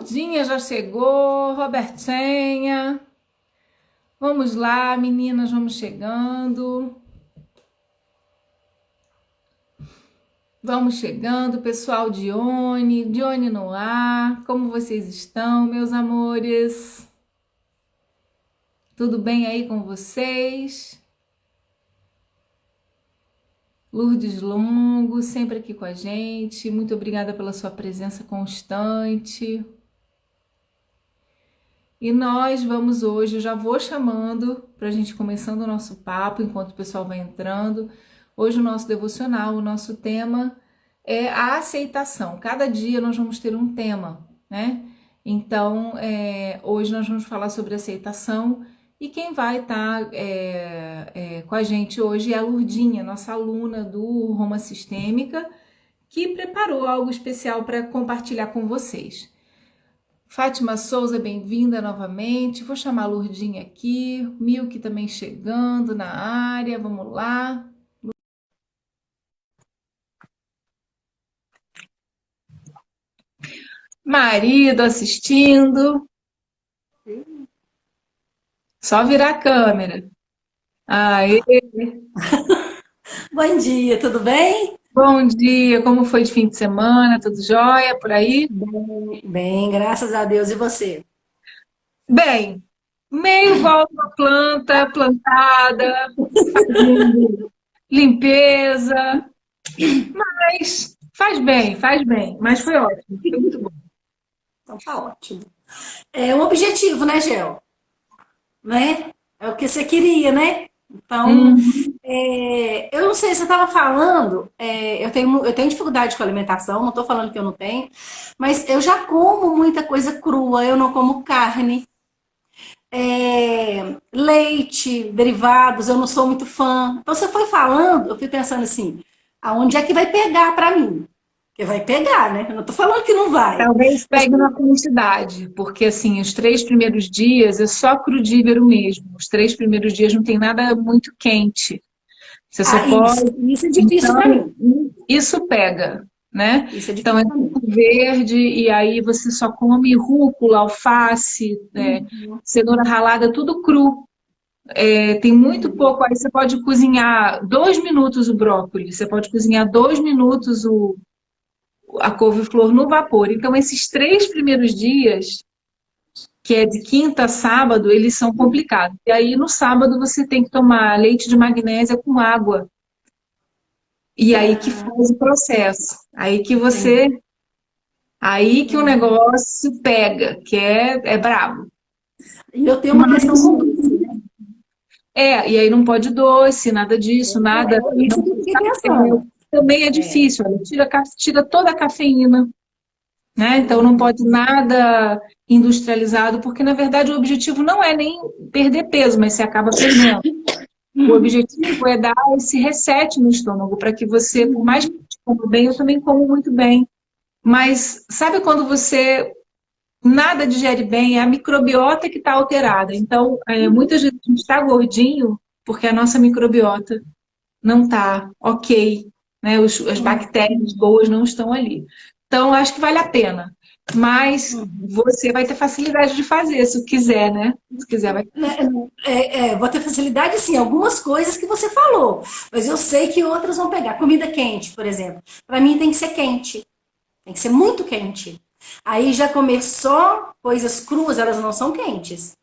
Lourdinha já chegou, Robertinha. Vamos lá, meninas, vamos chegando. Vamos chegando, pessoal. Dione no ar. Como vocês estão, meus amores? Tudo bem aí com vocês? Lourdes Longo, sempre aqui com a gente. Muito obrigada pela sua presença constante. E nós vamos hoje, eu já vou chamando para a gente começando o nosso papo, enquanto o pessoal vai entrando. Hoje o nosso devocional, o nosso tema é a aceitação. Cada dia nós vamos ter um tema, né? Então, hoje nós vamos falar sobre aceitação e quem vai estar com a gente hoje é a Lourdinha, nossa aluna do Roma Sistêmica, que preparou algo especial para compartilhar com vocês. Fátima Souza, bem-vinda novamente. Vou chamar a Lourdinha aqui. Milk também chegando na área. Vamos lá. Marido assistindo. Só virar a câmera. Aê. Bom dia, tudo bem? Bom dia. Como foi de fim de semana? Tudo jóia por aí? Bem, graças a Deus. E você? Bem, meio igual uma planta plantada, fazendo limpeza, mas faz bem, mas foi ótimo, foi muito bom. Então tá ótimo. É um objetivo, né, Gel? Né? É o que você queria, né? Então, Hum. eu não sei, você estava falando, eu tenho dificuldade com alimentação, não estou falando que eu não tenho, mas eu já como muita coisa crua, eu não como carne, leite, derivados, eu não sou muito fã. Então, você foi falando, eu fui pensando assim, aonde é que vai pegar para mim? Porque vai pegar, né? Eu não tô falando que não vai. Talvez Mas, pegue na quantidade, porque assim, os 3 primeiros dias é só crudívero mesmo. Os 3 primeiros dias não tem nada muito quente. Você só pode. isso é difícil para Então, mim. isso pega, né? Isso é Então, difícil é para mim. suco verde, e aí você só come rúcula, alface, cenoura ralada, tudo cru. Tem muito pouco. Aí você pode cozinhar 2 minutos o brócolis, você pode cozinhar 2 minutos a couve-flor no vapor. Então, esses 3 primeiros dias, que é de quinta a sábado, eles são complicados. E aí, no sábado, você tem que tomar leite de magnésia com água. E aí que Ah, faz o processo. entendi. Aí que o negócio pega, que é brabo. E eu tenho uma questão Mas, com doce, né? e aí não pode doce, nada disso, nada. Isso Não que eu pode fiquei café. pensando. Também é É. difícil, olha, tira toda a cafeína, né? Então não pode nada industrializado, porque na verdade o objetivo não é nem perder peso, mas você acaba perdendo. O objetivo é dar esse reset no estômago, para que você, por mais que você coma bem, eu também como muito bem. Mas sabe quando você nada digere bem, é a microbiota que está alterada. Então, muitas vezes a gente está gordinho porque a nossa microbiota não está ok, né? As bactérias boas não estão ali. Então, acho que vale a pena. Mas você vai ter facilidade de fazer, se quiser, né? Se quiser, vai. Né, vou ter facilidade, sim, algumas coisas que você falou, mas eu sei que outras vão pegar. Comida quente, por exemplo. Para mim tem que ser quente, tem que ser muito quente. Aí já comer só coisas cruas, elas não são quentes.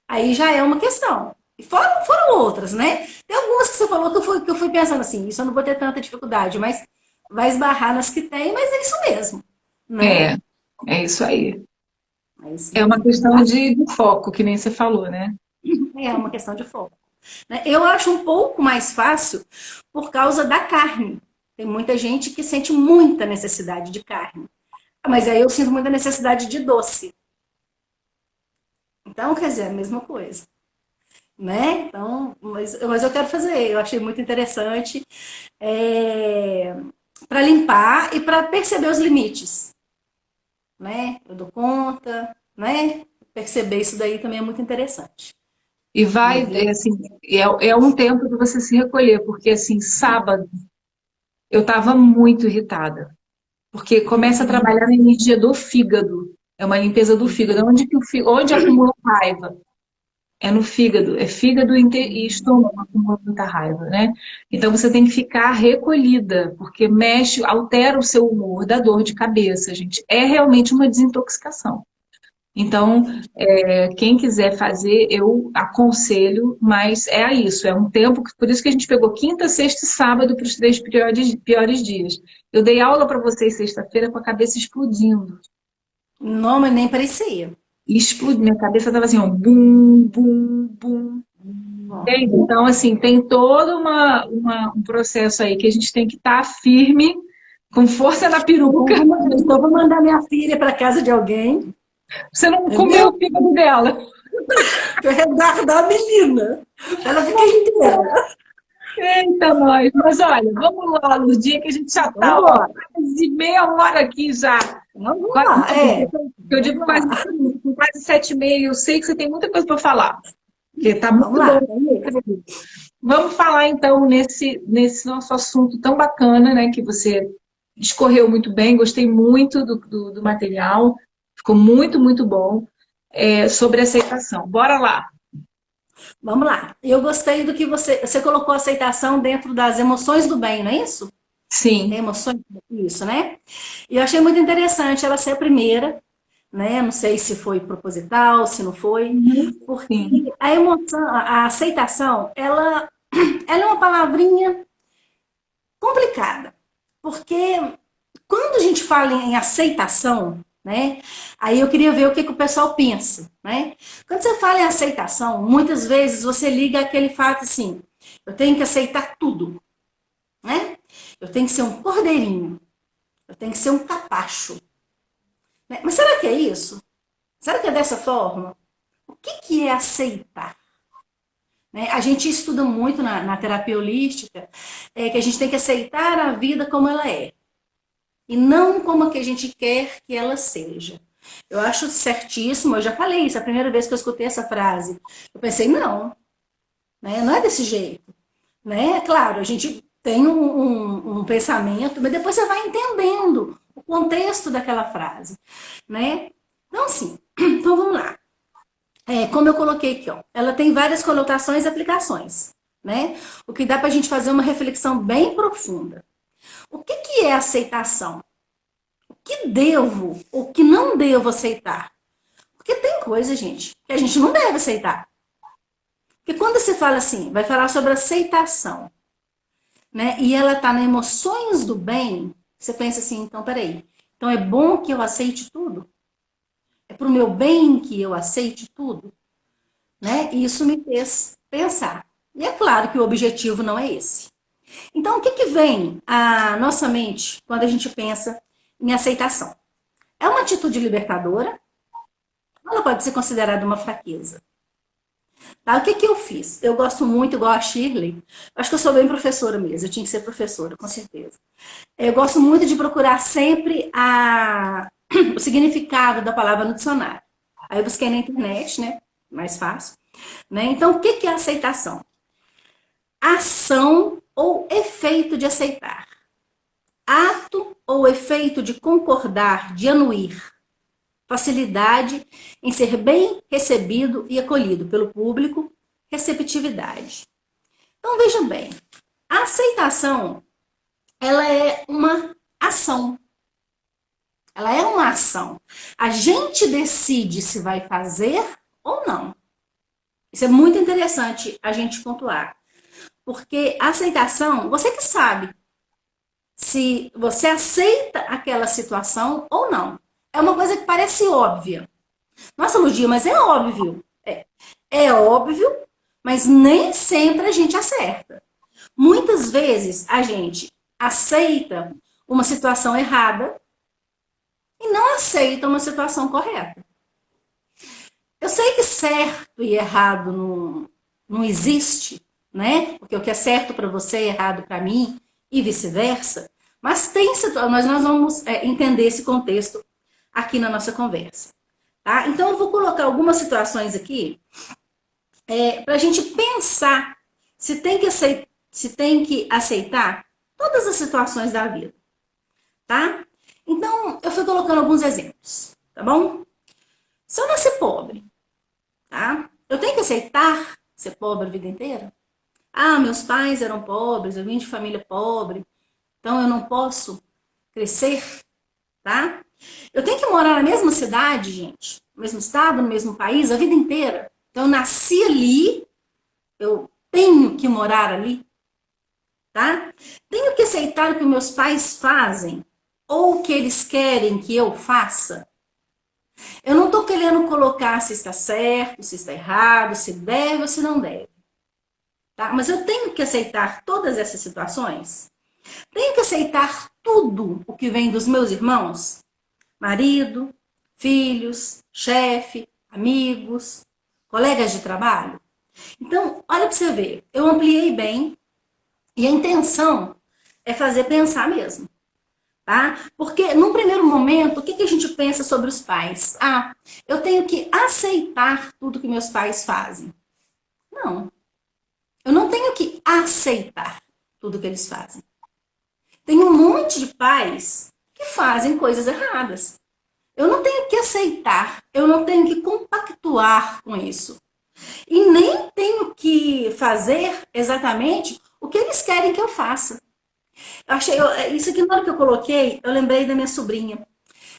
Aí já é uma questão. E foram outras, né? Tem algumas que você falou que eu fui pensando assim, isso eu não vou ter tanta dificuldade, mas vai esbarrar nas que tem, mas é isso mesmo, né? É, é isso aí. Mas É uma questão de foco, que nem você falou, né? é uma questão de foco. Né? Eu acho um pouco mais fácil por causa da carne. Tem muita gente que sente muita necessidade de carne. Mas aí eu sinto muita necessidade de doce. Então, quer dizer, é a mesma coisa. Né? Então, mas eu quero fazer, eu achei muito interessante para limpar e para perceber os limites, né? Eu dou conta, né? Perceber isso daí também é muito interessante. E De vai, ver. assim, é um tempo de você se recolher, porque, assim, sábado eu estava muito irritada, porque começa a trabalhar na energia do fígado. É uma limpeza do fígado. Onde acumula raiva? É no fígado. É fígado e estômago acumula muita raiva, né? Então você tem que ficar recolhida, porque mexe, altera o seu humor, dá dor de cabeça, gente. É realmente uma desintoxicação. Então, quem quiser fazer, eu aconselho, mas é isso, é um tempo, por isso que a gente pegou quinta, sexta e sábado para os 3 piores dias. Eu dei aula para vocês sexta-feira com a cabeça explodindo. Não, mas nem parecia. Explodiu, minha cabeça estava assim, ó, bum, bum, bum. Bom, Entende? Então, assim, tem todo um processo aí que a gente tem que estar firme, com força na peruca. então eu vou mandar minha filha para casa de alguém, Você não comeu entendeu? o fígado dela. Para resguardar a menina. Ela fica inteira. Eita, nós. Mas olha, vamos lá, Lurdinha, que a gente já está, Vamos ó, lá. quase meia hora aqui já. Vamos Quase, lá. eu digo Vamos quase, lá. com quase 7h30. Eu sei que você tem muita coisa para falar, porque está Vamos muito lá. bom. Vamos falar então nesse nosso assunto tão bacana, né? Que você discorreu muito bem, gostei muito do material, ficou muito, muito bom, sobre aceitação. Bora lá. Vamos lá. Eu gostei do que você colocou aceitação dentro das emoções do bem, não é isso? Tem Sim, emoções, isso, né? E eu achei muito interessante ela ser a primeira, né? Não sei se foi proposital, se não foi, sim. porque a emoção, a aceitação, ela é uma palavrinha complicada, porque quando a gente fala em aceitação, né? Aí eu queria ver o que, que o pessoal pensa, né? Quando você fala em aceitação, muitas vezes você liga aquele fato assim, eu tenho que aceitar tudo, né? Eu tenho que ser um cordeirinho, eu tenho que ser um capacho, né? Mas será que é isso? Será que é dessa forma? O que, que é aceitar? Né? A gente estuda muito na terapia holística que a gente tem que aceitar a vida como ela é e não como a que a gente quer que ela seja. Eu acho certíssimo, eu já falei isso, a primeira vez que eu escutei essa frase, eu pensei, não, né? Não é desse jeito. Né? Claro, a gente tem um pensamento, mas depois você vai entendendo o contexto daquela frase. Né? Então, assim, então vamos lá. Como eu coloquei aqui, ó, ela tem várias conotações e aplicações. Né? O que dá para a gente fazer uma reflexão bem profunda. O que, que é aceitação? O que devo, o que não devo aceitar? Porque tem coisa, gente, que a gente não deve aceitar. Porque quando você fala assim, vai falar sobre aceitação, né? E ela está nas emoções do bem, você pensa assim, então peraí. Então é bom que eu aceite tudo? É para o meu bem que eu aceite tudo? Né? E isso me fez pensar. E é claro que o objetivo não é esse. Então, o que, que vem à nossa mente quando a gente pensa em aceitação? É uma atitude libertadora? Ou ela pode ser considerada uma fraqueza? Tá? O que, que eu fiz? Eu gosto muito, igual a Shirley. Acho que eu sou bem professora mesmo. Eu tinha que ser professora, com certeza. Eu gosto muito de procurar sempre o significado da palavra no dicionário. Aí eu busquei na internet, né? Mais fácil. Né? Então, o que, que é aceitação? Ação ou efeito de aceitar. Ato ou efeito de concordar, de anuir. Facilidade em ser bem recebido e acolhido pelo público, receptividade. Então vejam bem, a aceitação, ela é uma ação. Ela é uma ação. A gente decide se vai fazer ou não. Isso é muito interessante a gente pontuar. Porque a aceitação, você que sabe se você aceita aquela situação ou não. É uma coisa que parece óbvia. Nossa, Ludia, mas é óbvio. É óbvio, mas nem sempre a gente acerta. Muitas vezes a gente aceita uma situação errada e não aceita uma situação correta. Eu sei que certo e errado não existe, né? Porque o que é certo para você é errado para mim e vice-versa. Mas tem situações, nós vamos entender esse contexto aqui na nossa conversa. Tá? Então, eu vou colocar algumas situações aqui para a gente pensar se tem que aceitar todas as situações da vida. Tá? Então, eu fui colocando alguns exemplos, tá bom? Se eu nascer pobre, tá? Eu tenho que aceitar ser pobre a vida inteira? Ah, meus pais eram pobres, eu vim de família pobre, então eu não posso crescer, tá? Eu tenho que morar na mesma cidade, gente, no mesmo estado, no mesmo país, a vida inteira. Então eu nasci ali, eu tenho que morar ali, tá? Tenho que aceitar o que meus pais fazem ou o que eles querem que eu faça. Eu não estou querendo colocar se está certo, se está errado, se deve ou se não deve. Tá? Mas eu tenho que aceitar todas essas situações. Tenho que aceitar tudo o que vem dos meus irmãos, marido, filhos, chefe, amigos, colegas de trabalho. Então, olha para você ver, eu ampliei bem e a intenção é fazer pensar mesmo. Tá? Porque, num primeiro momento, o que a gente pensa sobre os pais? Ah, eu tenho que aceitar tudo que meus pais fazem. Não, eu não tenho que aceitar tudo que eles fazem. Tem um monte de pais que fazem coisas erradas. Eu não tenho que aceitar, eu não tenho que compactuar com isso. E nem tenho que fazer exatamente o que eles querem que eu faça. Isso aqui na hora que eu coloquei, eu lembrei da minha sobrinha.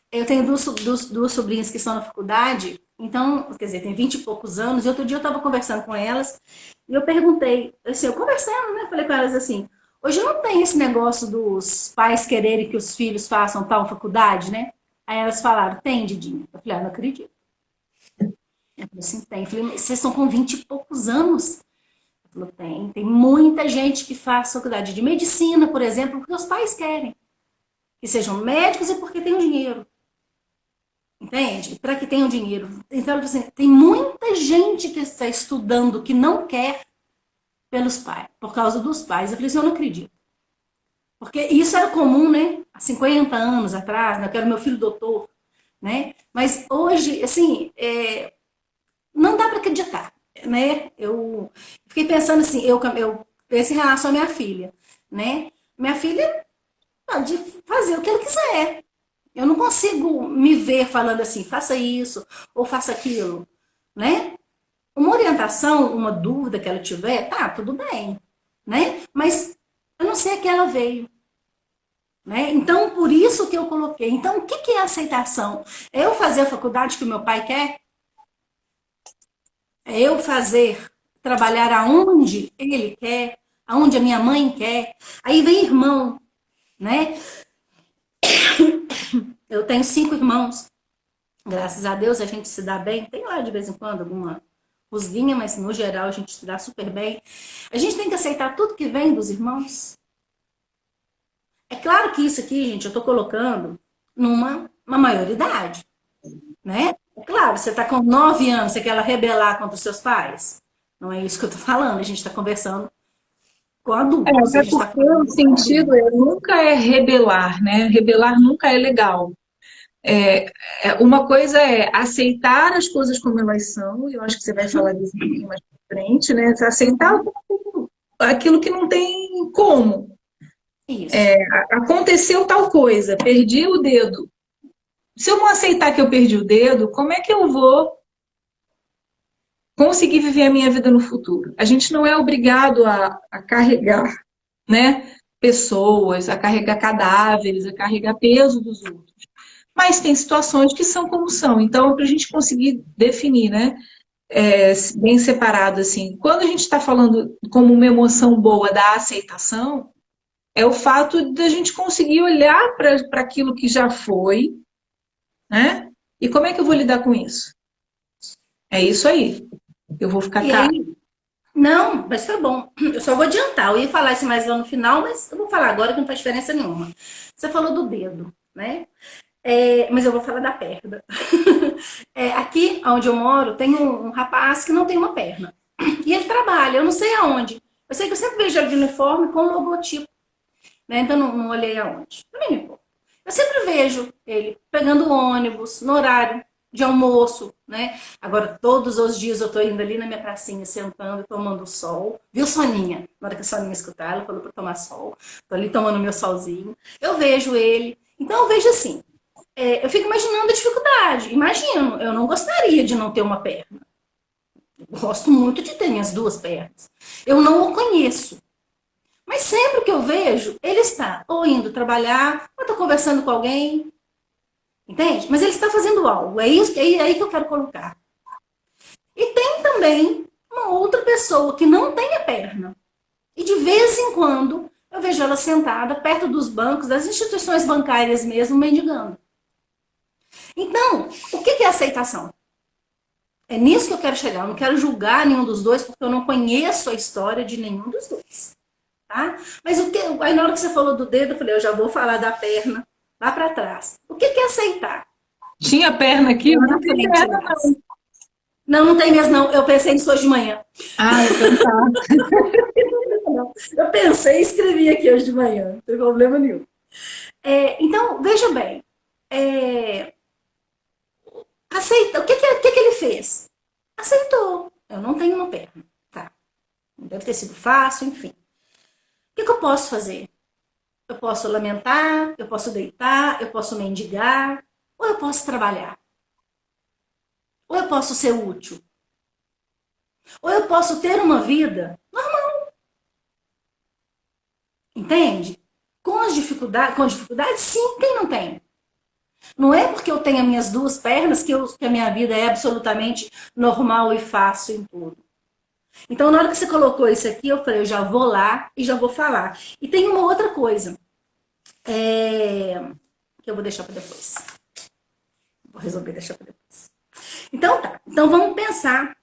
Eu tenho duas sobrinhas que estão na faculdade, então, quer dizer, tem 20 e poucos anos, e outro dia eu estava conversando com elas, e eu perguntei, assim, eu conversando, né, falei com elas assim, hoje não tem esse negócio dos pais quererem que os filhos façam tal faculdade, né? Aí elas falaram, tem, Didinha. Eu falei, não acredito. Eu falei assim, tem. Eu falei, vocês estão com 20 e poucos anos? Ela falou, tem. Tem muita gente que faz faculdade de medicina, por exemplo, porque os pais querem. Que sejam médicos e porque tem o dinheiro. Entende? Para que tenham dinheiro. Então, assim, tem muita gente que está estudando que não quer pelos pais, por causa dos pais. Eu falei assim, eu não acredito. Porque isso era comum, né? Há 50 anos atrás, né? Eu quero meu filho doutor, né? Mas hoje, assim, não dá para acreditar, né? Eu fiquei pensando assim, eu penso em relação à minha filha, né? Minha filha pode fazer o que ela quiser. Eu não consigo me ver falando assim, faça isso ou faça aquilo, né? Uma orientação, uma dúvida que ela tiver, tá, tudo bem, né? Mas eu não sei a que ela veio, né? Então, por isso que eu coloquei. Então, o que é aceitação? É eu fazer a faculdade que o meu pai quer? É eu fazer, trabalhar aonde ele quer, aonde a minha mãe quer? Aí vem irmão, né? Eu tenho 5 irmãos. Graças a Deus a gente se dá bem. Tem lá de vez em quando alguma rusguinha, mas no geral a gente se dá super bem. A gente tem que aceitar tudo que vem dos irmãos. É claro que isso aqui, gente, eu tô colocando numa maioridade, né? É claro, você tá com 9 anos, você quer ela rebelar contra os seus pais? Não é isso que eu tô falando, a gente tá conversando com adultos. A Até gente tá porque o falando com sentido adultos. nunca é rebelar, né? Rebelar nunca é legal. É, uma coisa é aceitar as coisas como elas são, e eu acho que você vai falar disso um pouquinho mais pra frente, né? Aceitar aquilo que não tem como. Isso. Aconteceu tal coisa, perdi o dedo. Se eu não aceitar que eu perdi o dedo, como é que eu vou conseguir viver a minha vida no futuro? A gente não é obrigado a carregar, né, pessoas, a carregar cadáveres, a carregar peso dos outros. Mas tem situações que são como são. Então, para a gente conseguir definir, né, bem separado assim, quando a gente está falando como uma emoção boa da aceitação, é o fato da gente conseguir olhar para aquilo que já foi, né? E como é que eu vou lidar com isso? É isso aí. Eu vou ficar E calma. aí, não, mas tá bom. Eu só vou adiantar. Eu ia falar isso mais lá no final, mas eu vou falar agora que não faz diferença nenhuma. Você falou do dedo, né? Mas eu vou falar da perna. Aqui onde eu moro, tem um rapaz que não tem uma perna. E ele trabalha, eu não sei aonde. Eu sei que eu sempre vejo ele de uniforme com logotipo, né? Então não olhei aonde. Também me importa. Eu sempre vejo ele pegando ônibus no horário de almoço, né? Agora, todos os dias eu tô indo ali na minha pracinha, sentando e tomando sol. Viu, Soninha? Na hora que a Soninha escutar, ela falou pra tomar sol. Tô ali tomando meu solzinho. Eu vejo ele. Então, eu vejo assim. eu fico imaginando a dificuldade. Imagino, eu não gostaria de não ter uma perna. Eu gosto muito de ter minhas duas pernas. Eu não o conheço. Mas sempre que eu vejo, ele está ou indo trabalhar, ou está conversando com alguém, entende? Mas ele está fazendo algo. É isso, é aí que eu quero colocar. E tem também uma outra pessoa que não tem a perna. E de vez em quando eu vejo ela sentada perto dos bancos, das instituições bancárias mesmo, mendigando. Então, o que é aceitação? É nisso que eu quero chegar. Eu não quero julgar nenhum dos dois, porque eu não conheço a história de nenhum dos dois. Tá? Mas aí na hora que você falou do dedo, eu falei, eu já vou falar da perna lá para trás. O que é aceitar? Tinha perna aqui? Não tem perna, não. Não, não tem mesmo, não. Eu pensei nisso hoje de manhã. Ah, então tá. Eu pensei e escrevi aqui hoje de manhã. Não tem problema nenhum. Então, veja bem. Aceita. O que ele fez? Aceitou. Eu não tenho uma perna. Tá. Não deve ter sido fácil, enfim. O que eu posso fazer? Eu posso lamentar, eu posso deitar, eu posso mendigar, ou eu posso trabalhar. Ou eu posso ser útil. Ou eu posso ter uma vida normal. Entende? Com dificuldades, sim, quem não tem? Não é porque eu tenho as minhas duas pernas que a minha vida é absolutamente normal e fácil em tudo. Então, na hora que você colocou isso aqui, eu falei, eu já vou lá e já vou falar. E tem uma outra coisa. Que eu vou deixar para depois. Vou resolver deixar para depois. Então tá. Então vamos pensar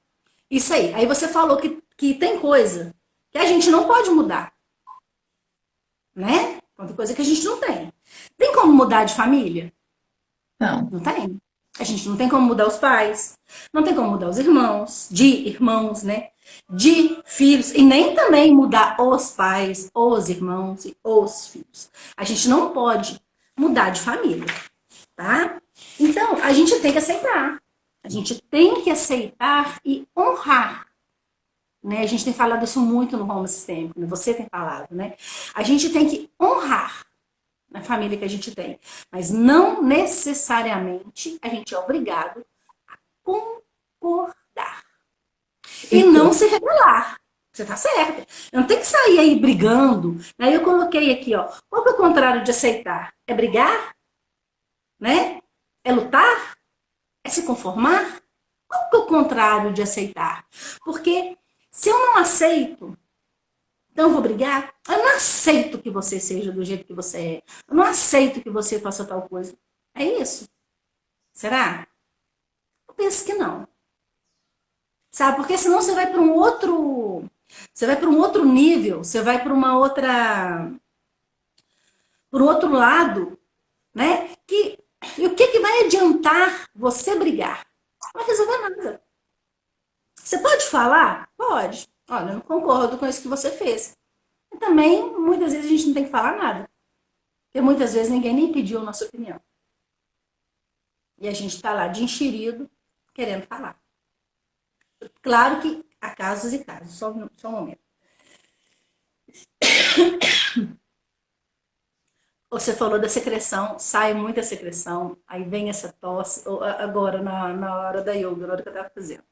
isso aí. Aí você falou que tem coisa que a gente não pode mudar. Né? Tem coisa que a gente não tem. Tem como mudar de família? Não. Não tem. A gente não tem como mudar os pais. Não tem como mudar os irmãos. De irmãos, né? De filhos. E nem também mudar os pais, os irmãos e os filhos. A gente não pode mudar de família. Tá? Então, a gente tem que aceitar. A gente tem que aceitar e honrar. Né? A gente tem falado isso muito no Home Sistêmico, né? Você tem falado, né? A gente tem que honrar a família que a gente tem, mas não necessariamente a gente é obrigado a concordar. E não se rebelar. Você tá certo. Eu não tenho que sair aí brigando. Aí eu coloquei aqui, ó. Qual que é o contrário de aceitar? É brigar? Né? É lutar? É se conformar? Qual que é o contrário de aceitar? Porque se eu não aceito, então eu vou brigar? Eu não aceito que você seja do jeito que você é. Eu não aceito que você faça tal coisa. É isso? Será? Eu penso que não. Sabe? Porque senão você vai para um outro. Você vai para um outro nível, você vai para uma outra. Por outro lado, né? E o que vai adiantar você brigar? Não vai resolver nada. Você pode falar? Pode. Olha, eu não concordo com isso que você fez. E também, muitas vezes, a gente não tem que falar nada. Porque muitas vezes ninguém nem pediu a nossa opinião. E a gente está lá de enxerido, querendo falar. Claro que há casos e casos. Só um momento. Você falou da secreção, sai muita secreção, aí vem essa tosse, agora na hora da yoga, na hora que eu estava fazendo.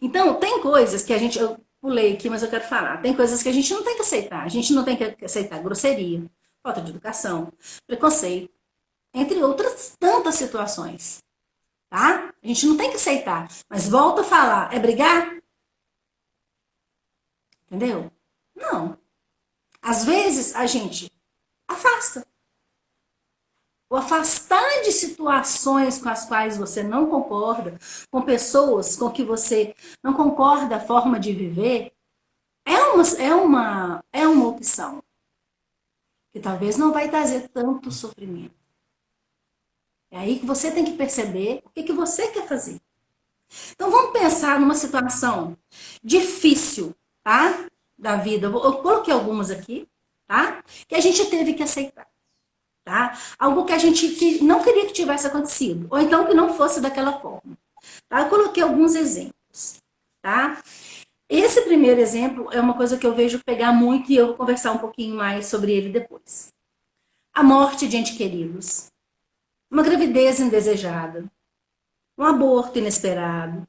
Então, tem coisas que eu pulei aqui, mas eu quero falar. Tem coisas que a gente não tem que aceitar. A gente não tem que aceitar grosseria, falta de educação, preconceito, entre outras tantas situações. Tá? A gente não tem que aceitar. Mas volta a falar, é brigar? Entendeu? Não. Às vezes a gente afasta. O afastar de situações com as quais você não concorda, com pessoas com que você não concorda a forma de viver, é uma opção. Que talvez não vai trazer tanto sofrimento. É aí que você tem que perceber o que você quer fazer. Então vamos pensar numa situação difícil, tá? Da vida. Eu coloquei algumas aqui, tá? Que a gente teve que aceitar. Tá? Algo que a gente não queria que tivesse acontecido, ou então que não fosse daquela forma. Tá? Eu coloquei alguns exemplos. Tá? Esse primeiro exemplo é uma coisa que eu vejo pegar muito e eu vou conversar um pouquinho mais sobre ele depois. a morte de entes queridos, uma gravidez indesejada, um aborto inesperado,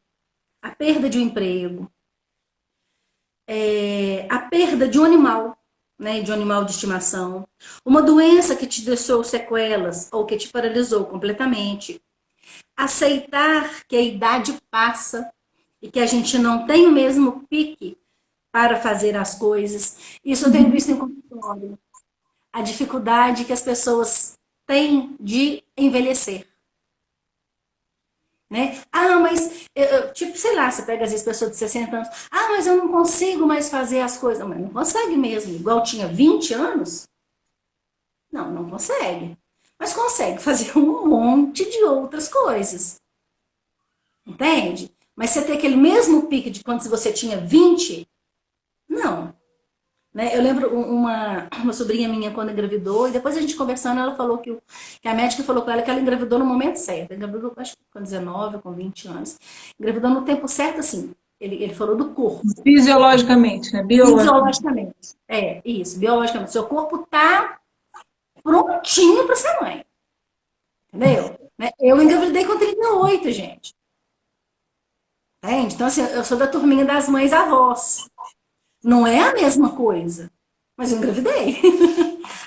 a perda de um emprego, a perda de um animal, né, de um animal de estimação, uma doença que te deixou sequelas ou que te paralisou completamente. Aceitar que a idade passa e que a gente não tem o mesmo pique para fazer as coisas. Isso eu tenho visto em consultório. A dificuldade que as pessoas têm de envelhecer. Né? Ah, mas, tipo, sei lá, você pega às vezes pessoas de 60 anos, ah, mas eu não consigo mais fazer as coisas. Mas não consegue mesmo, igual tinha 20 anos? Não, não consegue. Mas consegue fazer um monte de outras coisas. Entende? Mas você tem aquele mesmo pique de quando você tinha 20? Não. Né? Eu lembro uma sobrinha minha quando engravidou, e depois a gente conversando, ela falou que a médica falou com ela que ela engravidou no momento certo. Engravidou, acho que com 19, com 20 anos. Engravidou no tempo certo, assim. Ele falou do corpo. Fisiologicamente, né? Biologicamente. É, isso, biologicamente. Seu corpo tá prontinho para ser mãe. Entendeu? Né? Eu engravidei com 38, gente. Entende? Então, assim, eu sou da turminha das mães avós. Não é a mesma coisa. Mas eu engravidei.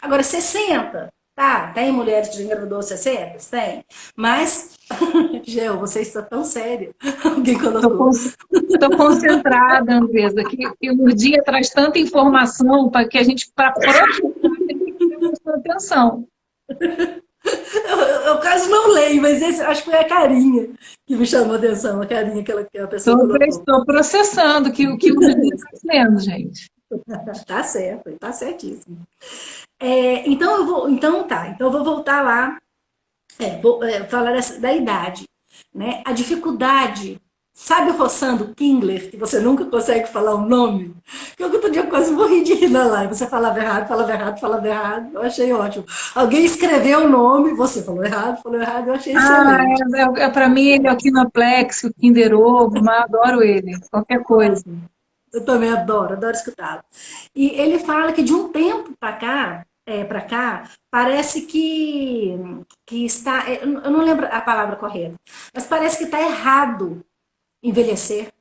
Agora, 60. Tá, tem mulheres que engravidou 60? Tem. Mas, Gel, você está tão sério. Alguém colocou. Estou concentrada, Andresa, que o dia traz tanta informação para que a gente, para processar, tem que prestar atenção. Eu quase não leio, mas esse acho que foi a carinha que me chamou a atenção, a carinha que a pessoa colocou. Estou processando o que o dia está dizendo, gente. Tá certo, tá certíssimo. Então eu vou voltar lá, vou falar da idade, né? A dificuldade, sabe o Rossando Kingler, que você nunca consegue falar o nome? Que eu outro dia eu quase morri de rir na live, você falava errado, falava errado, falava errado, eu achei ótimo. Alguém escreveu o nome, você falou errado, eu achei excelente. Para mim ele é o Kinoplex, o Kinder Ovo, mas adoro ele, qualquer coisa. Eu também adoro escutá-lo. E ele fala que de um tempo para cá, parece que está. Eu não lembro a palavra correta, mas parece que está errado envelhecer.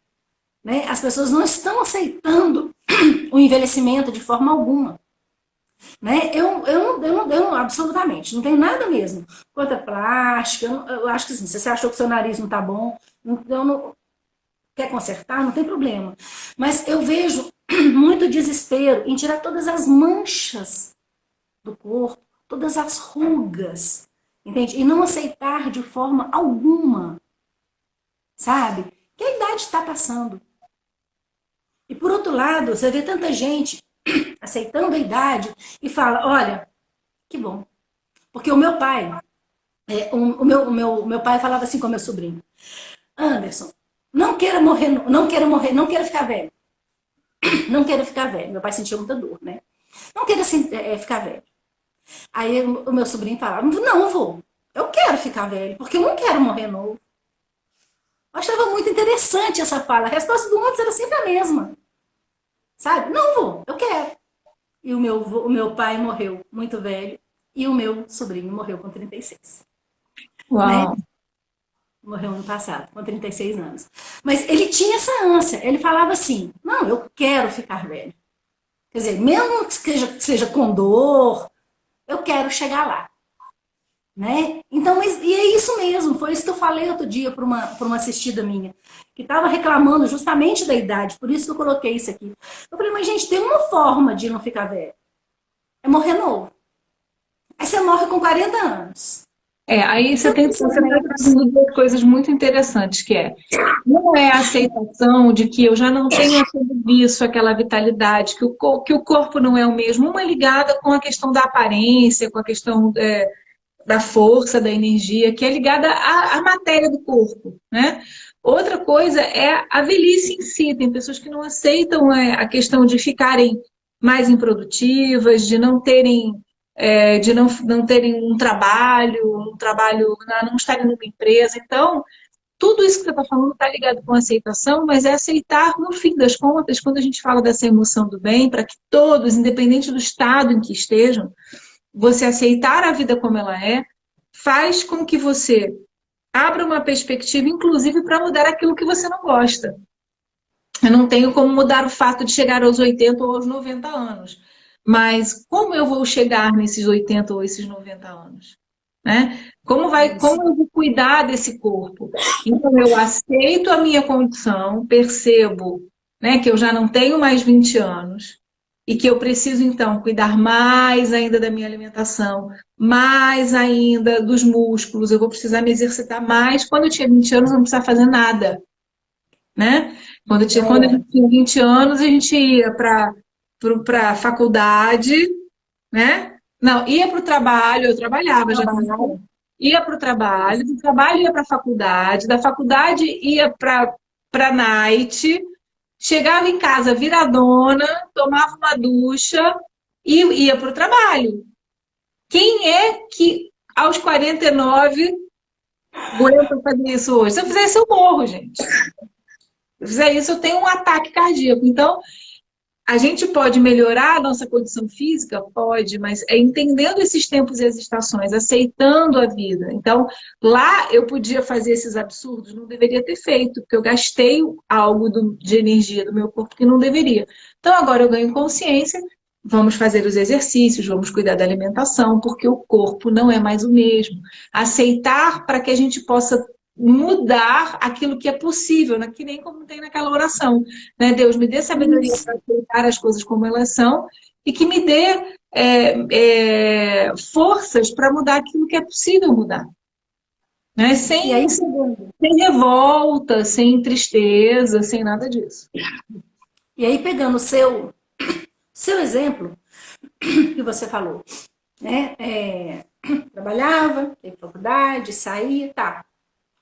Né? As pessoas não estão aceitando o envelhecimento de forma alguma. Né? Eu absolutamente, não tenho nada mesmo contra plástica. Eu acho que assim, se você achou que seu nariz não está bom, eu não, quer consertar, não tem problema. Mas eu vejo muito desespero em tirar todas as manchas do corpo, todas as rugas, entende? E não aceitar de forma alguma, sabe? Que a idade está passando. E por outro lado, você vê tanta gente aceitando a idade e fala, olha, que bom. Porque o meu pai, o meu pai falava assim com o meu sobrinho, Anderson, não queira morrer, não queira ficar velho. Não queira ficar velho. Meu pai sentia muita dor, né? Não queira ficar velho. Aí o meu sobrinho falava, não, vô, eu quero ficar velho, porque eu não quero morrer novo. Eu achava muito interessante essa fala. A resposta do outro era sempre a mesma. Sabe? Não, vô, eu quero. E o meu pai morreu muito velho e o meu sobrinho morreu com 36. Uau! Né? Morreu ano passado, com 36 anos. Mas ele tinha essa ânsia. Ele falava assim, não, eu quero ficar velho. Quer dizer, mesmo que seja com dor, eu quero chegar lá. Né? Então, e é isso mesmo. Foi isso que eu falei outro dia para uma assistida minha, que estava reclamando justamente da idade. Por isso que eu coloquei isso aqui. Eu falei, mas gente, tem uma forma de não ficar velho. É morrer novo. Aí você morre com 40 anos. Aí você está trazendo duas coisas muito interessantes, que não é a aceitação de que eu já não tenho aquele vício, aquela vitalidade, que o corpo não é o mesmo. Uma ligada com a questão da aparência, com a questão da força, da energia, que é ligada à matéria do corpo, né? Outra coisa é a velhice em si. Tem pessoas que não aceitam a questão de ficarem mais improdutivas, de não terem não terem um trabalho, não estarem numa empresa. Então, tudo isso que você está falando está ligado com aceitação, mas é aceitar, no fim das contas, quando a gente fala dessa emoção do bem, para que todos, independente do estado em que estejam, você aceitar a vida como ela é, faz com que você abra uma perspectiva, inclusive, para mudar aquilo que você não gosta. Eu não tenho como mudar o fato de chegar aos 80 ou aos 90 anos. Mas como eu vou chegar nesses 80 ou esses 90 anos? Né? Como eu vou cuidar desse corpo? Então, eu aceito a minha condição, percebo, né, que eu já não tenho mais 20 anos e que eu preciso, então, cuidar mais ainda da minha alimentação, mais ainda dos músculos, eu vou precisar me exercitar mais. Quando eu tinha 20 anos, eu não precisava fazer nada, né? Quando a gente tinha 20 anos, a gente ia para a faculdade, né? Não, ia para o trabalho, eu trabalhava já. Ia para o trabalho, do trabalho ia para a faculdade, da faculdade ia para night, chegava em casa viradona, tomava uma ducha e ia para o trabalho. Quem é que aos 49 aguenta fazer isso hoje? Se eu fizer isso, eu morro, gente. Se eu fizer isso, eu tenho um ataque cardíaco. Então, a gente pode melhorar a nossa condição física? Pode, mas é entendendo esses tempos e as estações, aceitando a vida. Então, lá eu podia fazer esses absurdos, não deveria ter feito, porque eu gastei algo de energia do meu corpo que não deveria. Então, agora eu ganho consciência, vamos fazer os exercícios, vamos cuidar da alimentação, porque o corpo não é mais o mesmo. Aceitar para que a gente possa mudar aquilo que é possível, né? Que nem como tem naquela oração, né? Deus me dê sabedoria para aceitar as coisas como elas são e que me dê forças para mudar aquilo que é possível mudar, né? E aí, Sem revolta, sem tristeza, sem nada disso. e aí pegando o seu exemplo que você falou, né? Trabalhava, teve faculdade, saía, tá.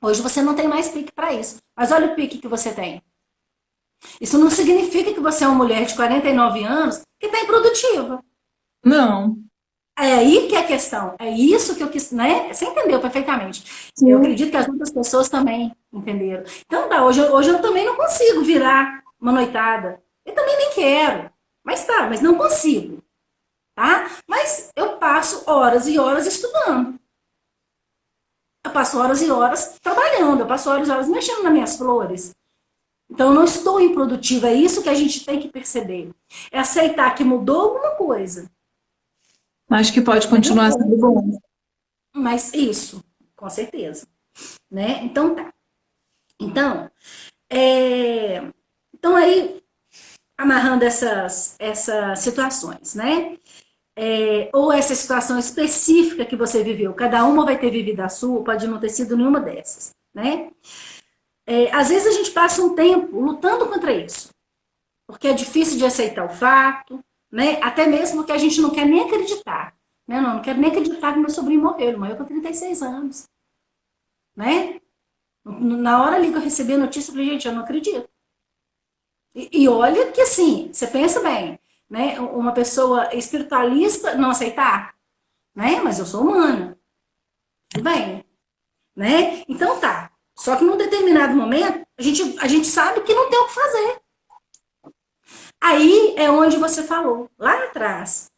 Hoje você não tem mais pique para isso. Mas olha o pique que você tem. Isso não significa que você é uma mulher de 49 anos que está improdutiva. Não. É aí que é a questão. É isso que eu quis, né? Você entendeu perfeitamente. Sim. Eu acredito que as outras pessoas também entenderam. Então, tá, hoje eu também não consigo virar uma noitada. Eu também nem quero. Mas não consigo. Tá? Mas eu passo horas e horas estudando. Eu passo horas e horas trabalhando, eu passo horas e horas mexendo nas minhas flores. Então, eu não estou improdutiva. É isso que a gente tem que perceber. É aceitar que mudou alguma coisa. Mas que pode continuar sendo bom. Mas isso, com certeza. Né? Então, tá. Então, então aí, amarrando essas situações, né? Ou essa situação específica que você viveu, cada uma vai ter vivido a sua, pode não ter sido nenhuma dessas, né? Às vezes a gente passa um tempo lutando contra isso, porque é difícil de aceitar o fato, né? Até mesmo porque a gente não quer nem acreditar, né? Não quero nem acreditar que meu sobrinho morreu, ele morreu com 36 anos, né? Na hora ali que eu recebi a notícia, eu falei, gente, eu não acredito. E olha que assim, você pensa bem, né? Uma pessoa espiritualista não aceitar, né? Mas eu sou humana. Tudo bem, né? Então tá. Só que num determinado momento, a gente sabe que não tem o que fazer. Aí é onde você falou, lá atrás.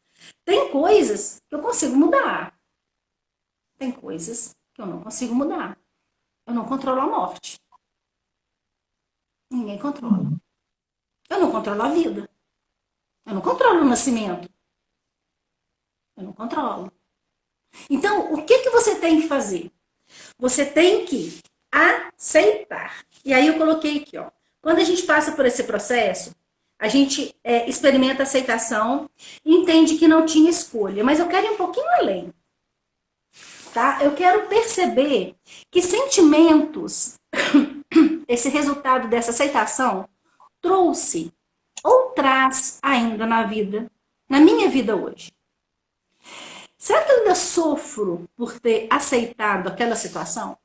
Tem coisas que eu consigo mudar. Tem coisas que eu não consigo mudar. Eu não controlo a morte. Ninguém controla. Eu não controlo a vida. Eu não controlo o nascimento. Eu não controlo. Então, o que você tem que fazer? Você tem que aceitar. E aí eu coloquei aqui, ó. Quando a gente passa por esse processo, a gente experimenta aceitação e entende que não tinha escolha. Mas eu quero ir um pouquinho além. Tá? Eu quero perceber que sentimentos, esse resultado dessa aceitação, trouxe ou traz ainda na vida, na minha vida hoje. Será que eu ainda sofro por ter aceitado aquela situação?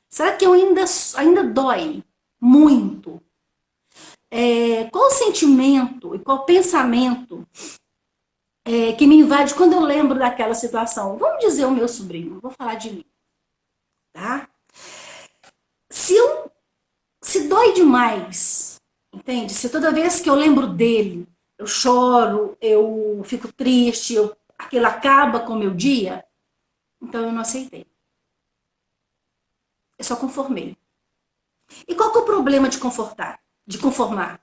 Será que eu ainda dói muito? Qual o sentimento e qual o pensamento que me invade quando eu lembro daquela situação? Vamos dizer o meu sobrinho, vou falar de mim. Tá? Se dói demais, entende? Se toda vez que eu lembro dele, eu choro, eu fico triste, eu aquilo acaba com o meu dia, então eu não aceitei. Eu só conformei. E qual que é o problema de confortar? De conformar?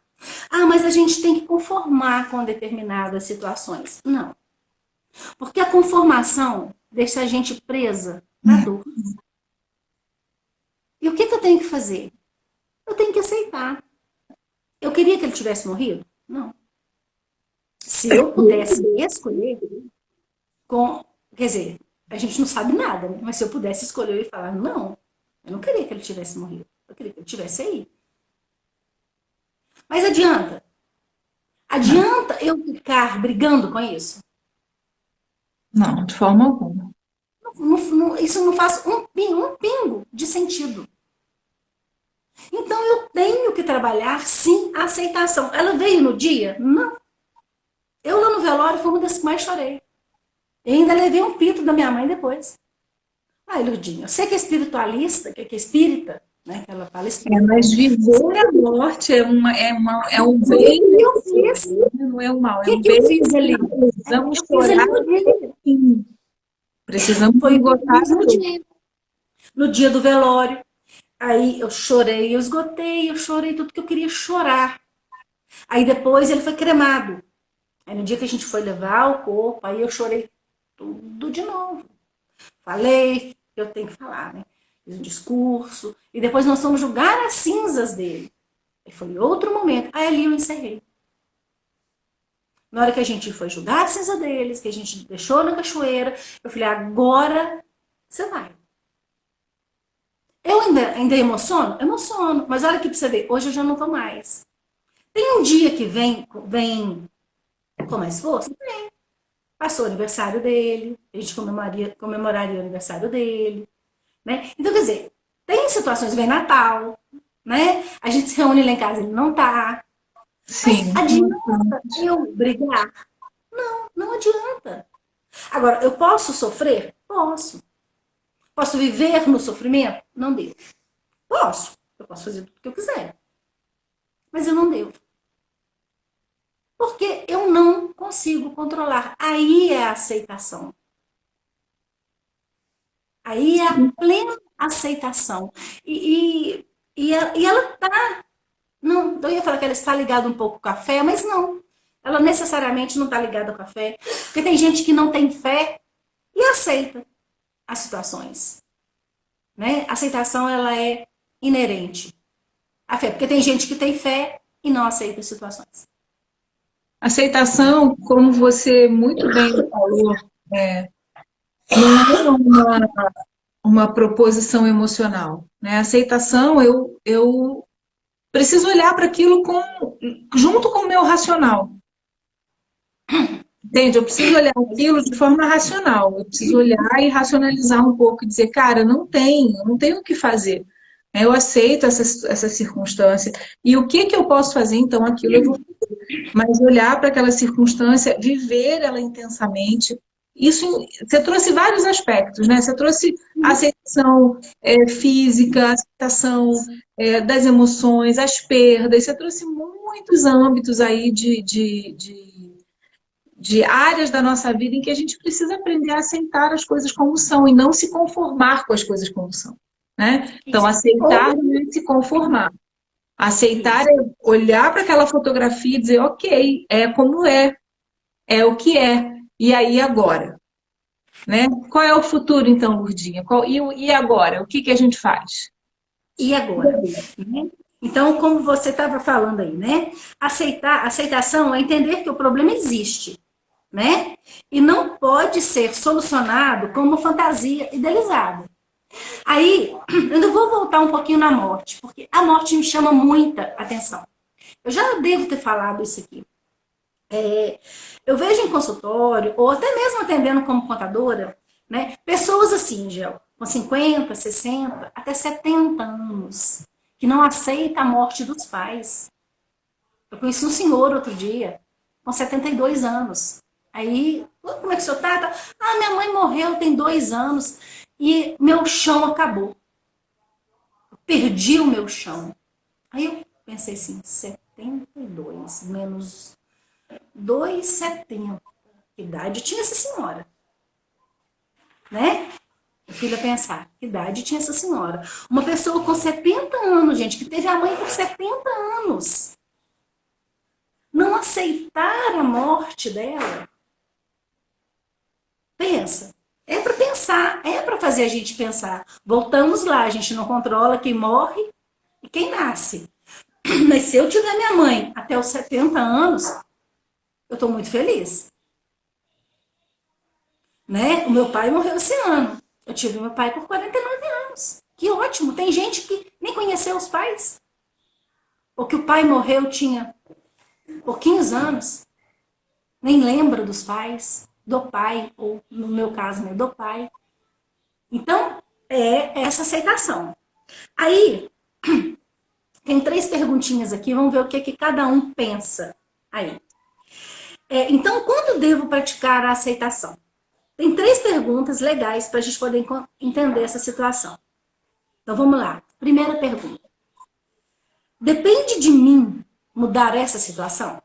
Ah, mas a gente tem que conformar com determinadas situações. Não. Porque a conformação deixa a gente presa na dor. E o que eu tenho que fazer? Eu tenho que aceitar. Eu queria que ele tivesse morrido? Não. Se eu pudesse escolher, quer dizer, a gente não sabe nada, né? Mas se eu pudesse escolher, eu ia falar, não, eu não queria que ele tivesse morrido. Eu queria que ele tivesse aí. Mas adianta? Não, Adianta eu ficar brigando com isso? não, de forma alguma. Isso não faz um pingo de sentido. Então eu tenho que trabalhar, sim, a aceitação. Ela veio no dia? Não. Eu lá no velório foi uma das que mais chorei. E ainda levei um pito da minha mãe depois. Ah, Iludinha, eu sei que é espiritualista, que é espírita, né? Que ela fala espírita, Mas né? viver a morte é um Mas o que bem que eu fiz? necessário, né? Não é um mal, O é que um que eu bem fiz ali? que precisamos Eu fiz ali chorar, no dia. sim. Precisamos Foi o que eu esgotar fiz no tudo. dia. No dia do velório. Aí eu chorei, eu esgotei, eu chorei tudo que eu queria chorar. Aí depois ele foi cremado. Aí no dia que a gente foi levar o corpo, aí eu chorei tudo de novo. Falei, eu tenho que falar, né? Fiz um discurso. E depois nós fomos julgar as cinzas dele. Aí foi outro momento. Aí ali eu encerrei. Na hora que a gente foi julgar a cinza deles, que a gente deixou na cachoeira, eu falei, agora você vai. Eu ainda emociono? Emociono. Mas olha aqui pra você ver, hoje eu já não tô mais. Tem um dia que vem com mais força? Passou o aniversário dele, a gente comemoraria o aniversário dele, né? Então, quer dizer, tem situações, vem Natal, né? A gente se reúne lá em casa, ele não tá. Mas Sim. adianta eu brigar? Não adianta. Agora, eu posso sofrer? Posso. Posso viver no sofrimento? Não devo. Posso. Eu posso fazer tudo o que eu quiser. Mas eu não devo. Porque eu não consigo controlar. Aí é a aceitação. Aí é a plena aceitação. E ela tá. Não, eu ia falar que ela está ligada um pouco com a fé, mas não. Ela necessariamente não está ligada com a fé. Porque tem gente que não tem fé e aceita as situações. Né? A aceitação ela é inerente à fé. Porque tem gente que tem fé e não aceita as situações. Aceitação, como você muito bem falou, não é uma proposição emocional, né? Aceitação, eu preciso olhar para aquilo junto com o meu racional. Entende? Eu preciso olhar aquilo de forma racional. Eu preciso olhar e racionalizar um pouco e dizer, cara, eu não tenho o que fazer. Eu aceito essa circunstância. E o que que eu posso fazer, então, aquilo eu vou fazer. Mas olhar para aquela circunstância, viver ela intensamente. Isso, você trouxe vários aspectos, né? Você trouxe a aceitação física, a aceitação das emoções, as perdas. Você trouxe muitos âmbitos aí de áreas da nossa vida em que a gente precisa aprender a aceitar as coisas como são e não se conformar com as coisas como são, né? Então, Isso. aceitar Ou não é se conformar. Aceitar isso. é olhar para aquela fotografia e dizer, ok, é como é o que é. E aí agora, né? Qual é o futuro então, Lourdinha? E agora? O que que a gente faz? E agora? Né? Então, como você estava falando aí, né? Aceitação é entender que o problema existe, né? E não pode ser solucionado como fantasia idealizada. Aí, eu ainda vou voltar um pouquinho na morte, porque a morte me chama muita atenção. Eu já devo ter falado isso aqui. Eu vejo em consultório, ou até mesmo atendendo como contadora, né? Pessoas assim, Gel, com 50, 60, até 70 anos, que não aceita a morte dos pais. Eu conheci um senhor outro dia, com 72 anos. Aí, como é que o senhor tá? Ah, minha mãe morreu tem 2 anos e meu chão acabou. Eu perdi o meu chão. Aí eu pensei assim, 72 menos 2,70. Que idade tinha essa senhora? Né? O filho a pensar, que idade tinha essa senhora? Uma pessoa com 70 anos, gente, que teve a mãe por 70 anos. Não aceitar a morte dela. Pensa. É para pensar, é para fazer a gente pensar. Voltamos lá, a gente não controla quem morre e quem nasce. Mas se eu tiver minha mãe até os 70 anos, eu estou muito feliz. Né? O meu pai morreu esse ano. Eu tive meu pai por 49 anos. Que ótimo. Tem gente que nem conheceu os pais. Ou que o pai morreu tinha pouquinhos anos. Nem lembra dos pais, do pai, ou no meu caso, né, do pai. Então, é essa aceitação. Aí, tem 3 perguntinhas aqui, vamos ver o que cada um pensa aí. Então, quando devo praticar a aceitação? Tem 3 perguntas legais para a gente poder entender essa situação. Então, vamos lá. Primeira pergunta. Depende de mim mudar essa situação?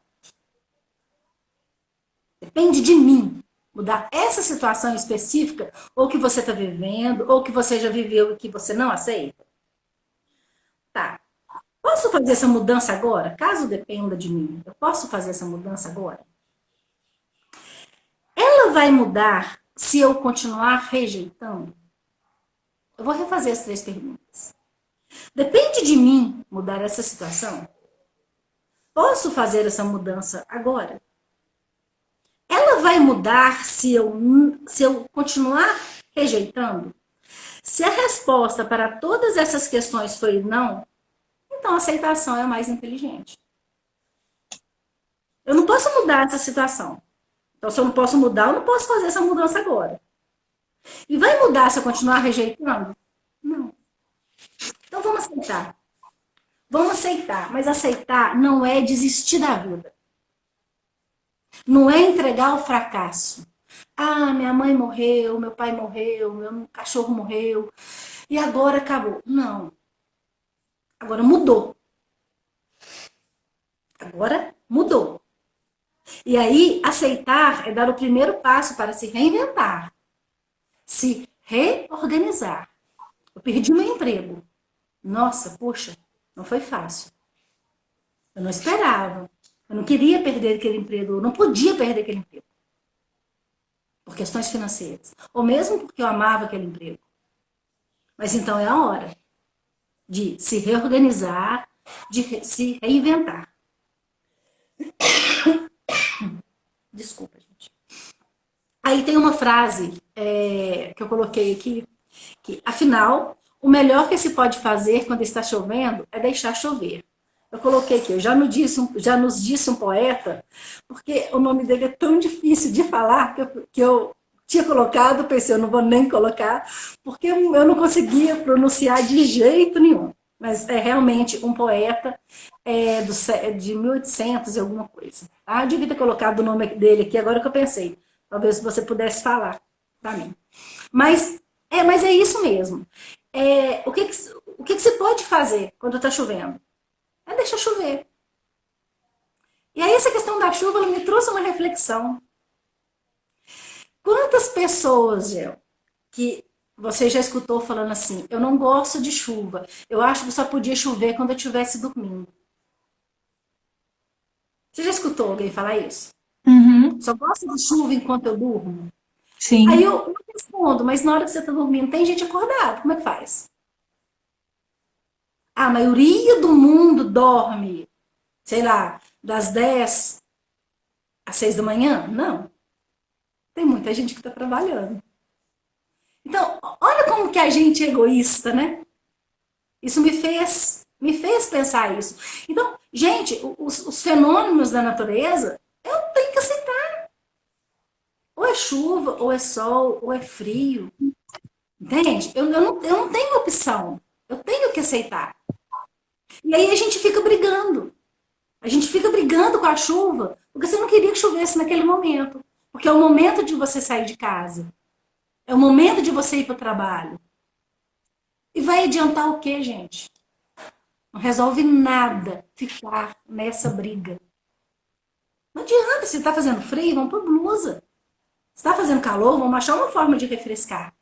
Depende de mim mudar essa situação específica, ou que você está vivendo, ou que você já viveu e que você não aceita? Tá. Posso fazer essa mudança agora? Caso dependa de mim, eu posso fazer essa mudança agora? Ela vai mudar se eu continuar rejeitando? Eu vou refazer as 3 perguntas. Depende de mim mudar essa situação? Posso fazer essa mudança agora? Ela vai mudar se eu continuar rejeitando? Se a resposta para todas essas questões foi não, então a aceitação é a mais inteligente. Eu não posso mudar essa situação. Então, se eu não posso mudar, eu não posso fazer essa mudança agora. E vai mudar se eu continuar rejeitando? Não. Então, vamos aceitar. Vamos aceitar. Mas aceitar não é desistir da vida. Não é entregar o fracasso. Ah, minha mãe morreu, meu pai morreu, meu cachorro morreu. E agora acabou. Não. Agora mudou. Agora mudou. E aí, aceitar é dar o primeiro passo para se reinventar. Se reorganizar. Eu perdi meu emprego. Nossa, poxa, não foi fácil. Eu não esperava. Eu não queria perder aquele emprego. Eu não podia perder aquele emprego. Por questões financeiras. Ou mesmo porque eu amava aquele emprego. Mas então é a hora de se reorganizar, de se reinventar. Desculpa, gente. Aí tem uma frase que eu coloquei aqui, que, afinal, o melhor que se pode fazer quando está chovendo é deixar chover. Eu coloquei aqui, já nos disse um poeta, porque o nome dele é tão difícil de falar que eu tinha colocado, pensei, eu não vou nem colocar, porque eu não conseguia pronunciar de jeito nenhum. Mas é realmente um poeta de 1800 e alguma coisa. Tá? Eu devia ter colocado o nome dele aqui, agora que eu pensei. Talvez você pudesse falar para mim. Mas é isso mesmo. O que você pode fazer quando está chovendo? É deixar chover. E aí essa questão da chuva ela me trouxe uma reflexão. Quantas pessoas, Gel, que você já escutou falando assim, eu não gosto de chuva, eu acho que só podia chover quando eu estivesse dormindo. Você já escutou alguém falar isso? Uhum. Só gosto de chuva enquanto eu durmo? Sim. Aí eu respondo, mas na hora que você está dormindo, tem gente acordada, como é que faz? A maioria do mundo dorme, sei lá, das 10 às 6 da manhã? Não. Tem muita gente que está trabalhando. Então, olha como que a gente é egoísta, né? Isso me fez pensar isso. Então, gente, os fenômenos da natureza, eu tenho que aceitar. Ou é chuva, ou é sol, ou é frio. Entende? Eu não tenho opção. Eu tenho que aceitar. E aí a gente fica brigando. A gente fica brigando com a chuva, porque você não queria que chovesse naquele momento. Porque é o momento de você sair de casa. É o momento de você ir para o trabalho. E vai adiantar o quê, gente? Não resolve nada ficar nessa briga. Não adianta, se está fazendo frio, vamos pôr blusa. Se está fazendo calor, vamos achar uma forma de refrescar.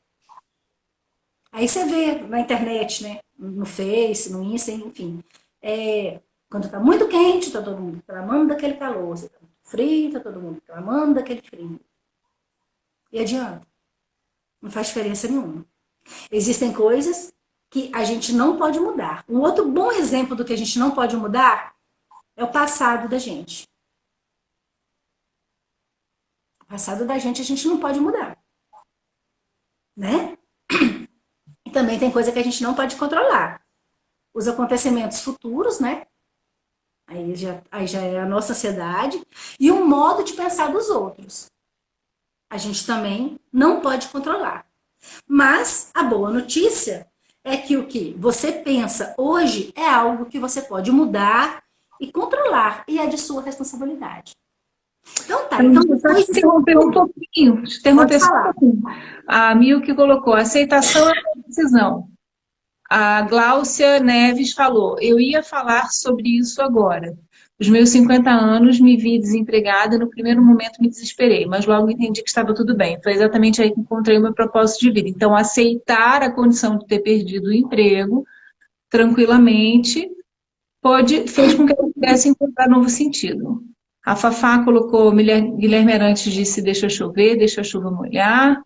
Aí você vê na internet, né? No Face, no Insta, enfim. Quando está muito quente, está todo mundo reclamando daquele calor. Se está muito frio, está todo mundo reclamando daquele frio. E adianta. Não faz diferença nenhuma. Existem coisas que a gente não pode mudar. Um outro bom exemplo do que a gente não pode mudar é o passado da gente. O passado da gente a gente não pode mudar. Né? E também tem coisa que a gente não pode controlar. Os acontecimentos futuros, né? Aí já é a nossa ansiedade. E o modo de pensar dos outros. A gente também não pode controlar. Mas a boa notícia é que o que você pensa hoje é algo que você pode mudar e controlar. E é de sua responsabilidade. Então tá. Então, depois interromper um pouquinho. Interromper só um pouquinho. A Milk colocou, aceitação é uma decisão. A Gláucia Neves falou, eu ia falar sobre isso agora. Os meus 50 anos me vi desempregada e no primeiro momento me desesperei, mas logo entendi que estava tudo bem. Foi exatamente aí que encontrei o meu propósito de vida. Então, aceitar a condição de ter perdido o emprego tranquilamente fez com que eu pudesse encontrar novo sentido. A Fafá colocou, Guilherme Arantes disse, deixa chover, deixa a chuva molhar,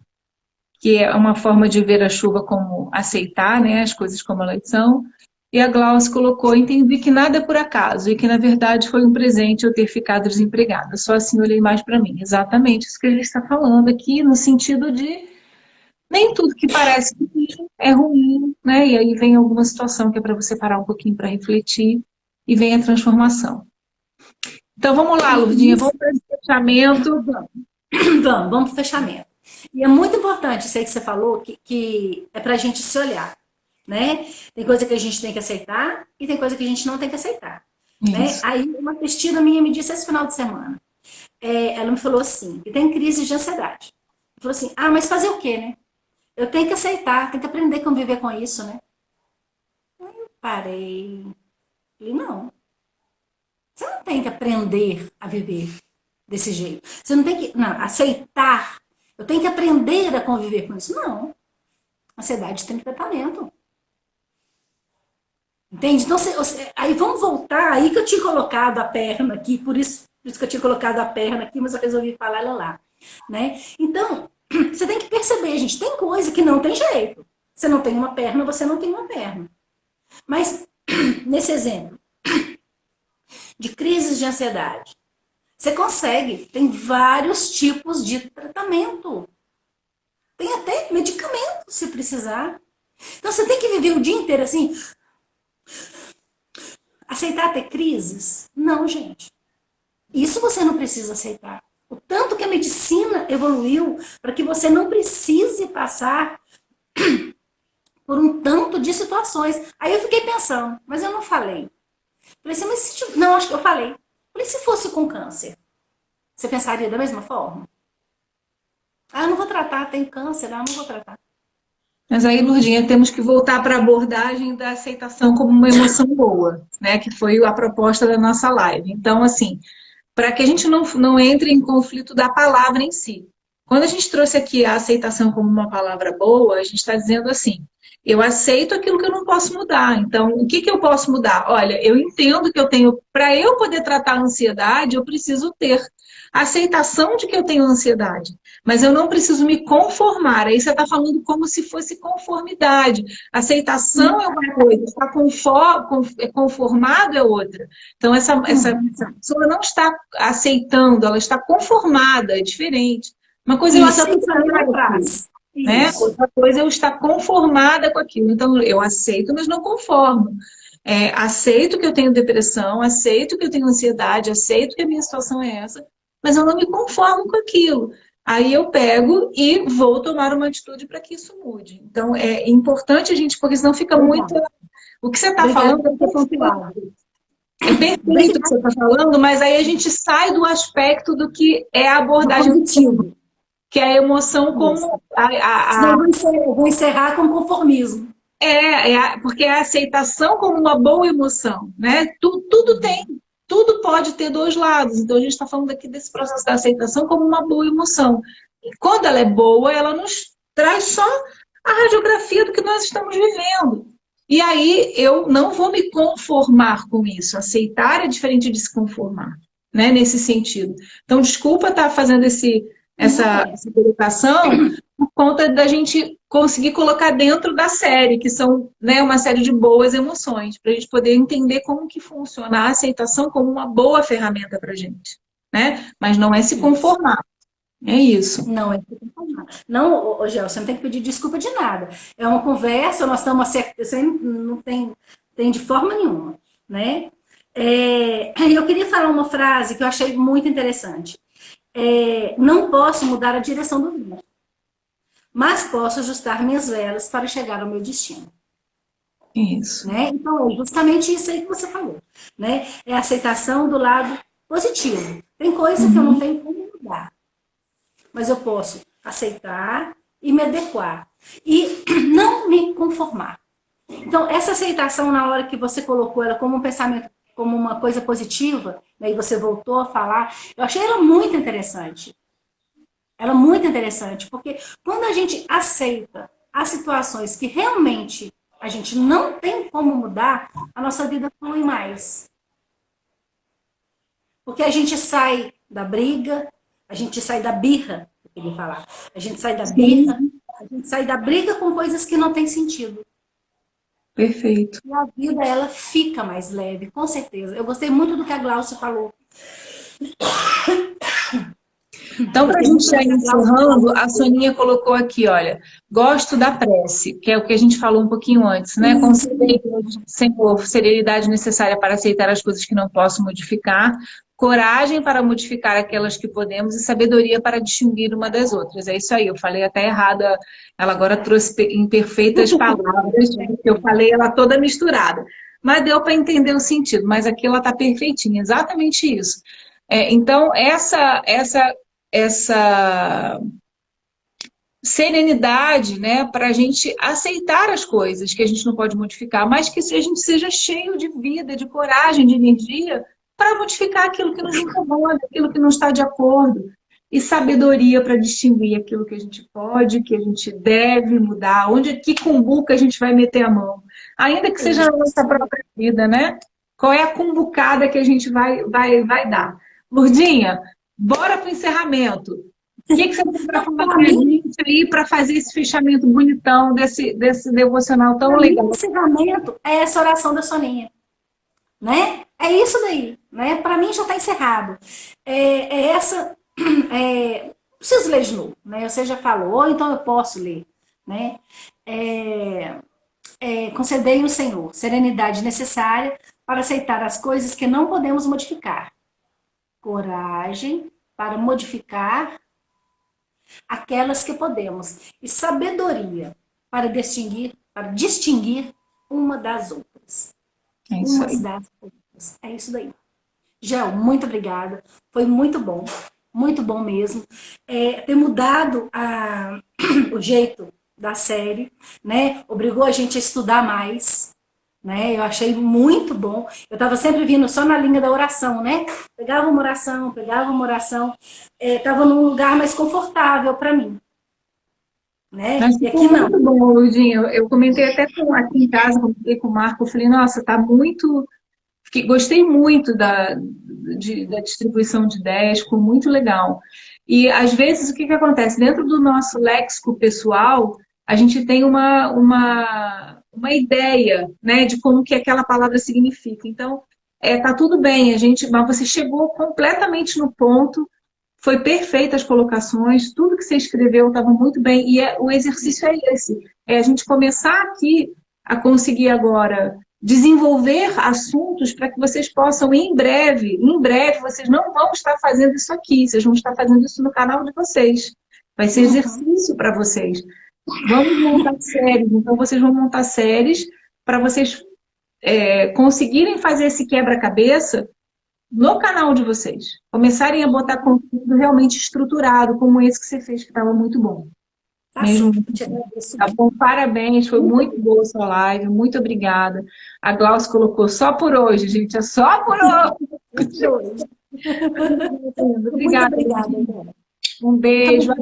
que é uma forma de ver a chuva como aceitar, né, as coisas como elas são. E a Glaucia colocou, entendi que nada é por acaso e que, na verdade, foi um presente eu ter ficado desempregada. Só assim olhei mais para mim. Exatamente isso que a gente está falando aqui, no sentido de nem tudo que parece ruim é ruim, né? E aí vem alguma situação que é para você parar um pouquinho para refletir e vem a transformação. Então vamos lá, Lourdinha, vamos para esse fechamento. Vamos para o fechamento. E é muito importante isso aí que você falou, que é para a gente se olhar, né? Tem coisa que a gente tem que aceitar e tem coisa que a gente não tem que aceitar. Né? Aí uma Cristina minha me disse esse final de semana, ela me falou assim, que tem crise de ansiedade. Falou assim, mas fazer o quê, né? Eu tenho que aceitar, tenho que aprender a conviver com isso, né? Aí eu parei. Falei, não. Você não tem que aprender a viver desse jeito. Você não tem que aceitar. Eu tenho que aprender a conviver com isso. Não. Ansiedade tem tratamento. Entende? Então, aí vamos voltar. Aí que eu tinha colocado a perna aqui, por isso que eu tinha colocado a perna aqui, mas eu resolvi falar ela lá. Né? Então, você tem que perceber, gente, tem coisa que não tem jeito. Você não tem uma perna, você não tem uma perna. Mas, nesse exemplo de crises de ansiedade, você consegue, tem vários tipos de tratamento. Tem até medicamento, se precisar. Então, você tem que viver o dia inteiro assim, aceitar ter crises? Não, gente. Isso você não precisa aceitar. O tanto que a medicina evoluiu para que você não precise passar por um tanto de situações. Aí eu fiquei pensando, mas eu não falei. Falei assim, mas não, acho que eu falei. Falei, se fosse com câncer, você pensaria da mesma forma? Eu não vou tratar, tem câncer, não vou tratar. Mas aí, Lourdinha, temos que voltar para a abordagem da aceitação como uma emoção boa, né? Que foi a proposta da nossa live. Então, assim, para que a gente não entre em conflito da palavra em si. Quando a gente trouxe aqui a aceitação como uma palavra boa, a gente está dizendo assim, eu aceito aquilo que eu não posso mudar. Então, o que eu posso mudar? Olha, eu entendo que eu tenho, para eu poder tratar a ansiedade, eu preciso ter a aceitação de que eu tenho ansiedade. Mas eu não preciso me conformar. Aí você está falando como se fosse conformidade. Aceitação é uma coisa, estar conformado é outra. Então, essa pessoa não está aceitando, ela está conformada, é diferente. Uma coisa é eu aceitar atrás, né? Outra coisa é eu estar conformada com aquilo. Então, eu aceito, mas não conformo. Aceito que eu tenho depressão, aceito que eu tenho ansiedade, aceito que a minha situação é essa, mas eu não me conformo com aquilo. Aí eu pego e vou tomar uma atitude para que isso mude. Então, é importante a gente, porque senão fica muito... O que você está falando é perfeito o que você está falando, mas aí a gente sai do aspecto do que é a abordagem positiva, que é a emoção como... Eu vou encerrar com conformismo. Porque é a aceitação como uma boa emoção, né? Tudo tem. Tudo pode ter dois lados. Então, a gente está falando aqui desse processo da aceitação como uma boa emoção. quando ela é boa, ela nos traz só a radiografia do que nós estamos vivendo. E aí eu não vou me conformar com isso. Aceitar é diferente de se conformar, né? Nesse sentido. Então, desculpa estar fazendo essa colocação por conta da gente conseguir colocar dentro da série, que são, né, uma série de boas emoções, para a gente poder entender como que funciona a aceitação como uma boa ferramenta para a gente, né? Mas não é se conformar. É isso. Não, é não, ô, Gel, você não tem que pedir desculpa de nada. É uma conversa, nós estamos você não tem de forma nenhuma, né? Eu queria falar uma frase que eu achei muito interessante. Não posso mudar a direção do vento, mas posso ajustar minhas velas para chegar ao meu destino. Isso. Né? Então, é justamente isso aí que você falou, né? É a aceitação do lado positivo. Tem coisa que eu não tenho como mudar, mas eu posso aceitar e me adequar. E não me conformar. Então, essa aceitação, na hora que você colocou ela como um pensamento, como uma coisa positiva, né, e você voltou a falar, eu achei ela muito interessante. Ela é muito interessante, porque quando a gente aceita as situações que realmente a gente não tem como mudar, a nossa vida flui mais. Porque a gente sai da briga, a gente sai da birra, eu queria falar. A gente sai da birra, a gente sai da briga com coisas que não têm sentido. Perfeito. E a vida, ela fica mais leve, com certeza. Eu gostei muito do que a Glaucia falou. Então, para a gente já ir encerrando, a Soninha colocou aqui, olha, gosto da prece, que é o que a gente falou um pouquinho antes, né? Concedei, Senhor, serenidade necessária para aceitar as coisas que não posso modificar, coragem para modificar aquelas que podemos e sabedoria para distinguir uma das outras. É isso aí, eu falei até errado, ela agora trouxe em perfeitas palavras, porque eu falei ela toda misturada. Mas deu para entender o sentido, mas aqui ela está perfeitinha, exatamente isso. Então, essa serenidade, né, para a gente aceitar as coisas que a gente não pode modificar, mas que a gente seja cheio de vida, de coragem, de energia, para modificar aquilo que nos incomoda, aquilo que não está de acordo. E sabedoria para distinguir aquilo que a gente pode, que a gente deve mudar, que cumbuca a gente vai meter a mão. Ainda que seja na nossa própria vida, né? Qual é a cumbucada que a gente vai dar? Lurdinha, bora para o encerramento. O que você tem para falar para a gente aí para fazer esse fechamento bonitão desse devocional tão legal? O encerramento é essa oração da Soninha, né? É isso daí, né? Para mim já está encerrado. Preciso ler de novo, né? Você já falou, então eu posso ler, né? Concedei ao Senhor serenidade necessária para aceitar as coisas que não podemos modificar, coragem para modificar aquelas que podemos e sabedoria para distinguir uma das outras. É isso aí. É isso daí. Gel, muito obrigada. Foi muito bom mesmo. Ter mudado o jeito da série, né? Obrigou a gente a estudar mais, né? Eu achei muito bom. Eu estava sempre vindo só na linha da oração, né? Pegava uma oração, estava num lugar mais confortável para mim. Né? Mas ficou muito bom, Lurdinha. Eu comentei até aqui em casa, comentei com o Marco, eu falei, nossa, tá muito... Gostei muito da distribuição de ideias, ficou muito legal. E, às vezes, o que acontece? Dentro do nosso léxico pessoal, a gente tem uma ideia, né, de como que aquela palavra significa. Então, tá tudo bem, mas você chegou completamente no ponto, foi perfeita as colocações, tudo que você escreveu estava muito bem. E o exercício é esse, é a gente começar aqui a conseguir agora desenvolver assuntos para que vocês possam, em breve, vocês não vão estar fazendo isso aqui, vocês vão estar fazendo isso no canal de vocês. Vai ser exercício para vocês. Vamos montar séries, então vocês vão montar séries para vocês conseguirem fazer esse quebra-cabeça no canal de vocês. Começarem a botar conteúdo realmente estruturado, como esse que você fez, que estava muito bom. Mesmo. Tá bom, parabéns, foi muito boa a sua live, muito obrigada. A Glaucia colocou só por hoje, gente, é só por hoje. Muito obrigada. Um beijo,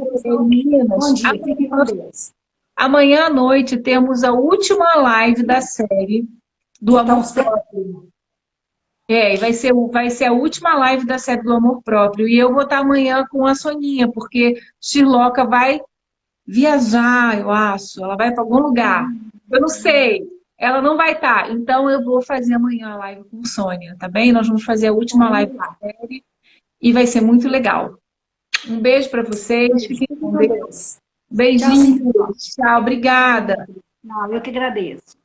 meninas. Bom dia, fiquem com Deus. Amanhã à noite temos a última live da série do Então, Amor Próprio. E vai ser a última live da série do Amor Próprio. E eu vou estar amanhã com a Soninha, porque Shirloca vai viajar, eu acho. Ela vai para algum lugar. Eu não sei. Ela não vai estar. Então eu vou fazer amanhã a live com Sônia, tá bem? Nós vamos fazer a última live da série e vai ser muito legal. Um beijo para vocês. Fiquem com Deus. Tchau, Beijinhos. Tchau, obrigada. Não, eu que agradeço.